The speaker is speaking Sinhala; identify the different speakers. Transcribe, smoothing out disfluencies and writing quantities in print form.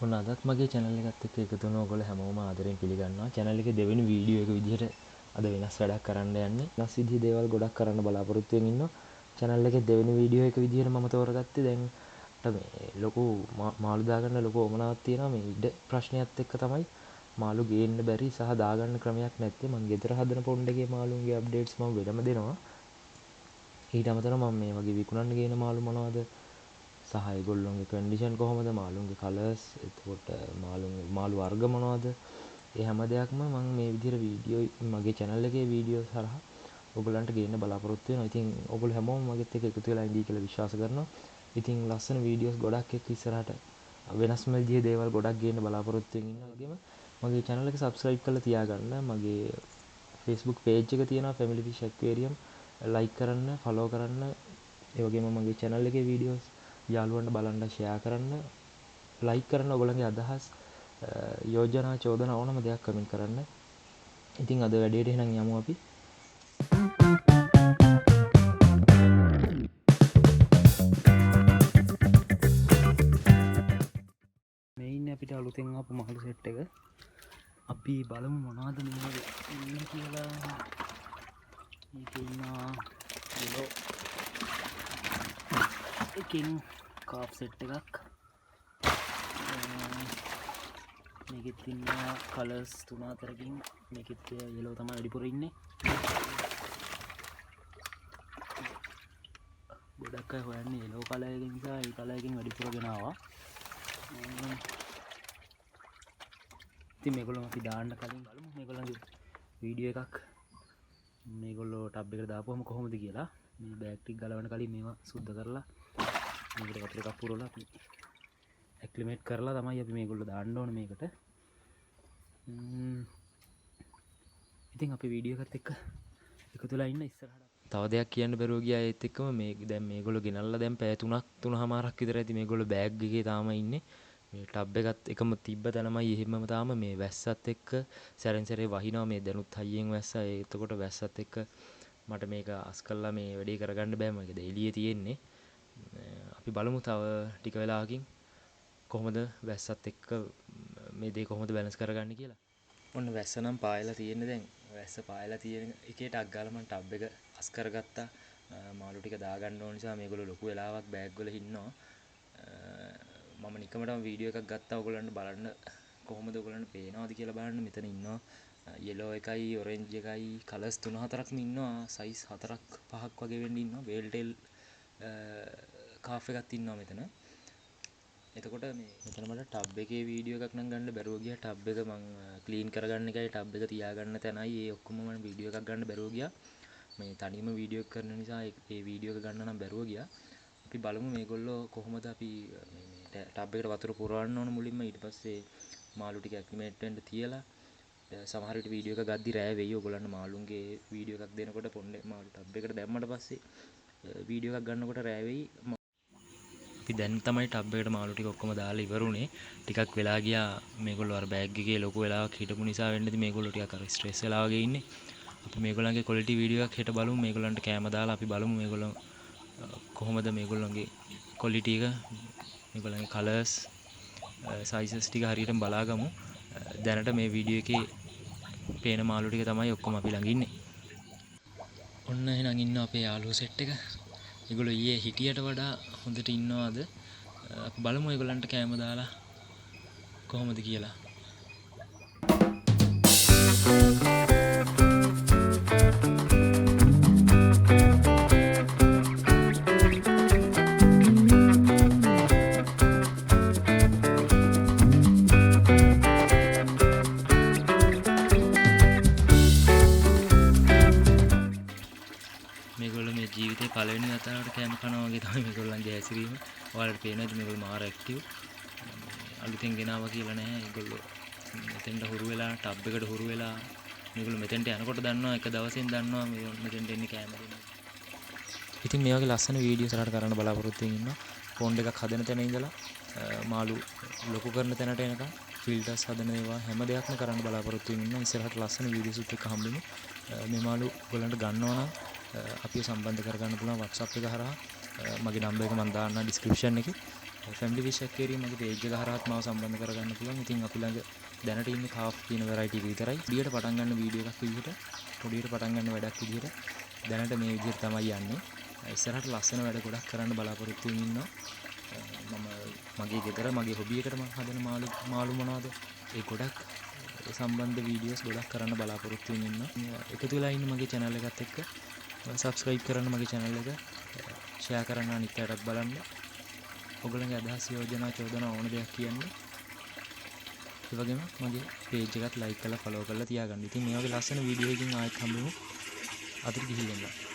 Speaker 1: ඔන්න අදත් මගේ channel එකත් එක්ක එකතු වෙන ඔයගොල්ලෝ හැමෝම ආදරෙන් පිළිගන්නවා. channel එකේ දෙවෙනි වීඩියෝ එක විදිහට අද වෙනස් වැඩක් කරන්න යන්නේ. වෙනස් විදිහේ දේවල් ගොඩක් කරන්න බලාපොරොත්තු වෙමින් ඉන්නවා. channel එකේ දෙවෙනි වීඩියෝ එක විදිහට මම තෝරගත්තේ දැන් මේ ලොකු මාළු දාගන්න ලොකු වමනාවක් තියෙනවා. මේ ඉඩ ප්‍රශ්නයත් එක්ක තමයි මාළු ගේන්න බැරි සහ දාගන්න ක්‍රමයක් නැත්තේ. මම ගෙදර හදන පොණ්ඩ එකේ මාළුන්ගේ අප්ඩේට්ස් මම වෙනම දෙනවා. ඊට අමතරව මම මේ වගේ විකුණන්න ගේන මාළු මොනවද සහ ඒගොල්ලොන්ගේ කන්ඩිෂන් කොහොමද මාළුන්ගේ කලර්ස් එතකොට මාළු වර්ග මොනවද ඒ හැම දෙයක්ම මම මේ විදිහට වීඩියෝ මගේ channel එකේ වීඩියෝ හරහා ඔයගොල්ලන්ට ගේන්න බලාපොරොත්තු වෙනවා. ඉතින් ඔයගොල්ලෝ හැමෝම මගෙත් එක්ක එකතු වෙලා ඉඳී කියලා විශ්වාස කරනවා. ඉතින් ලස්සන වීඩියෝස් ගොඩක් එක්ක ඉස්සරහට වෙනස්ම විදිහේ දේවල් ගොඩක් ගේන්න බලාපොරොත්තු වෙමින් ඉන්නවා. වගේම මගේ channel එක subscribe කරලා තියාගන්න. මගේ Facebook page එක තියෙනවා Family Fish Aquarium. like කරන්න, follow කරන්න. ඒ වගේම මගේ channel එකේ වීඩියෝස් යාළුවන්ට බලන්න share කරන්න, like කරන්න, ඔයගොල්ලන්ගේ අදහස් යෝජනා චෝදනා ඕනම දෙයක් කමෙන්ට් කරන්න. ඉතින් අද වැඩේට එහෙනම් යමු අපි. මේ ඉන්නේ අපිට අලුතෙන් ආපු මාළු සෙට් එක. අපි බලමු මොනවද මේවල ඉන්නේ කියලා. මේකේ ඉන්නවා යෙලෝ එකකින් කාප් සෙට් එකක්. මේකෙත් ඉන්නවා කලර්ස් 3-4කින්. මේකෙත් යෙලෝ තමයි වැඩිපුර ඉන්නේ. ගොඩක් අය හොයන්නේ යෙලෝ කලර් එකකින් නිසා ඒ කලර් එකකින් වැඩිපුර ගෙනාවා. ඉතින් මේගොල්ලෝ අපි දාන්න කලින් බලමු මේගොල්ලන්ගේ වීඩියෝ එකක්. මේගොල්ලෝ ටබ් එකට දාපුවම කොහොමද කියලා. මේ බෑග් ටික ගලවන්න කලින් මේවා සුද්ධ කරලා මේකට වතුර එකක් පුරවලා අපි ඇක්ලිමේට් කරලා තමයි අපි මේගොල්ලෝ දාන්න ඕනේ මේකට. ඉතින් අපි වීඩියෝ එකත් එක්ක එකතු වෙලා ඉන්න ඉස්සරහට. තව දෙයක් කියන්න බැරුව ගියා ඒත් එක්කම මේ දැන් මේගොල්ලෝ ගෙනල්ලා දැන් පැය 3:00ක් විතර ඇති මේගොල්ලෝ බෑග් එකේ තාම ඉන්නේ. මේ ටබ් එකත් එකම තිබ්බ තැනමයි එහෙමම තාම මේ වැස්සත් එක්ක සැරෙන් සැරේ වහිනවා. මේ දැනුත් හයියෙන් වැස්සා. එතකොට වැස්සත් එක්ක මට මේක අස් කළා මේ වැඩේ කරගන්න බෑ. මොකද එළියේ තියෙන්නේ. අපි බලමු තව ටික වෙලාවකින් කොහොමද වැස්සත් එක්ක මේ දේ කොහොමද බැලන්ස් කරගන්නේ කියලා. ඔන්න වැස්ස නම් පායලා තියෙන්නේ දැන්. වැස්ස පායලා තියෙන එකේ ටක් ගාලා මම ටබ් එක අස් කරගත්තා. මාළු ටික දාගන්න ඕන නිසා මේගොල්ලෝ ලොකු වෙලාවක් බෑග් වල ඉන්නවා. මම නිකමටම වීඩියෝ එකක් ගත්තා ඔයගොල්ලන්ට බලන්න කොහොමද ඔයගොල්ලන්ට පේනවද කියලා බලන්න. මෙතන ඉන්නවා yellow එකයි orange එකයි කලර්ස් 3-4ක්ම ඉන්නවා. size 4ක් 5ක් වගේ වෙන්න ඉන්නවා. whale tail calf එකක් ඉන්නවා මෙතන. එතකොට මේ මෙතන මට ටබ් එකේ වීඩියෝ එකක් නම් ගන්න බැරුව ගියා. ටබ් එක මං ක්ලීන් කරගන්න එකයි ටබ් එක තියාගන්න තැනයි ඒ ඔක්කොම මම වීඩියෝ එකක් ගන්න බැරුව ගියා. මේ තනියම වීඩියෝ එක කරන නිසා ඒ වීඩියෝ එක ගන්න නම් බැරුව ගියා. අපි බලමු මේගොල්ලෝ කොහොමද අපි මේ ටබ් එකට වතුර පුරවන්න ඕන මුලින්ම. ඊට පස්සේ මාළු ටික ඇක්ලිමේට් වෙන්න තියලා සමහර විට වීඩියෝ එකක් ගද්දි රෑ වෙයි. ඔයගොල්ලන්ට මාළුන්ගේ වීඩියෝ එකක් දෙනකොට පොණ්ඩේ මාළු ටබ් එකට දැම්මට පස්සේ වීඩියෝ එකක් ගන්නකොට රෑ වෙයි. අපි දැන් තමයි ටබ් එකට මාළු ටික ඔක්කොම දාලා ඉවරුනේ. ටිකක් වෙලා ගියා මේගොල්ලෝ අර බෑග් එකේ ලොකු වෙලාවක් හිටපු නිසා වෙන්නේද මේගොල්ලෝ ටිකක් අර ස්ට්‍රෙස් වෙලා වගේ ඉන්නේ. අපි මේගොල්ලන්ගේ ක්වොලිටි වීඩියෝ එකක් හෙට බලමු. මේගොල්ලන්ට කැම දාලා අපි බලමු මේගොල්ලෝ කොහොමද මේගොල්ලන්ගේ ක්වොලිටි එක මේගොල්ලන්ගේ කලර්ස් සයිසස් ටික හරියටම බලාගමු. දැනට මේ වීඩියෝ එකේ පේන මාළු ටික තමයි ඔක්කොම අපි ළඟ ඉන්නේ. ඔන්න එහෙනම් ඉන්න අපේ යාළුවෝ සෙට් එක. ඒගොල්ලෝ ඊයේ හිටියට වඩා හොඳට ඉන්නවාද? අපි බලමු ඒගොල්ලන්ට කැම දාලා කොහොමද කියලා. මේගොල්ලෝ මේ ජීවිතේ පළවෙනි වතාවට කැම කනවා වගේ තමයි මේගොල්ලන්ගේ හැසිරීම. ඔයාලට පේනවද මේගොල්ලෝ මාර ඇක්ටිව්. අලුතෙන් ගෙනාවා කියලා නැහැ. ඒගොල්ලෝ මෙතෙන්ට හුරු වෙලා ටබ් එකට හුරු වෙලා මේගොල්ලෝ මෙතෙන්ට යනකොට දන්නවා එක දවසෙන් දන්නවා මේ මෙතෙන්ට එන්නේ කැම දෙන්න. ඉතින් මේ වගේ ලස්සන වීඩියෝස් වලට කරන්න බලාපොරොත්තු වෙමින් ඉන්නවා. ෆෝන් එකක් හදන තැන ඉඳලා මාළු ලොකු කරන තැනට එනකම් ෆිල්ටර්ස් හදන ඒවා හැම දෙයක්ම කරන්න බලාපොරොත්තු වෙමින් ඉන්නවා. ඉස්සරහට ලස්සන වීඩියෝස් එකක් හම්බෙමු. මේ මාළු ඔයගලන්ට ගන්නවා නම් අපිව සම්බන්ධ කරගන්න පුළුවන් WhatsApp එක හරහා. මගේ නම්බර් එක මම දාන්නම් ඩිස්ක්‍රිප්ෂන් එකේ. ෆැමිලි ෆිෂ් ඇක්වේරියම් මගේ පේජ් එක හරහාත් මාව සම්බන්ධ කරගන්න පුළුවන්. ඉතින් අපි ළඟ දැනට ඉන්නේ කාෆ් කියන වෙරයිටි එක විතරයි. පොඩියට පටන් ගන්න වීඩියෝ එකක් විදිහට, පොඩියට පටන් ගන්න වැඩක් විදිහට දැනට මේ විදිහට තමයි යන්නේ. ඉස්සරහට ලස්සන වැඩ ගොඩක් කරන්න බලාපොරොත්තු වෙමින් ඉන්නවා. මම මගේ ගෙදර මගේ හොබි එකට මම හදන මාළු මොනවාද ඒ ගොඩක් සම්බන්ධ වීඩියෝස් ගොඩක් කරන්න බලාපොරොත්තු වෙමින් ඉන්නවා. එකතු වෙලා ඉන්න මගේ channel එකත් එක්ක subscribe කරන්න මගේ channel එක, share කරන්න අනිත් අයටත් බලන්න. ඔයගොල්ලන්ගේ අදහස් යෝජනා චෝදනා ඕන දෙයක් කියන්න. ඒ වගේම මගේ page එකත් like කරලා follow කරලා තියාගන්න. ඉතින් මේ වගේ ලස්සන වීඩියෝ එකකින් ආයෙත් හම්බෙමු. අදට ගිහින්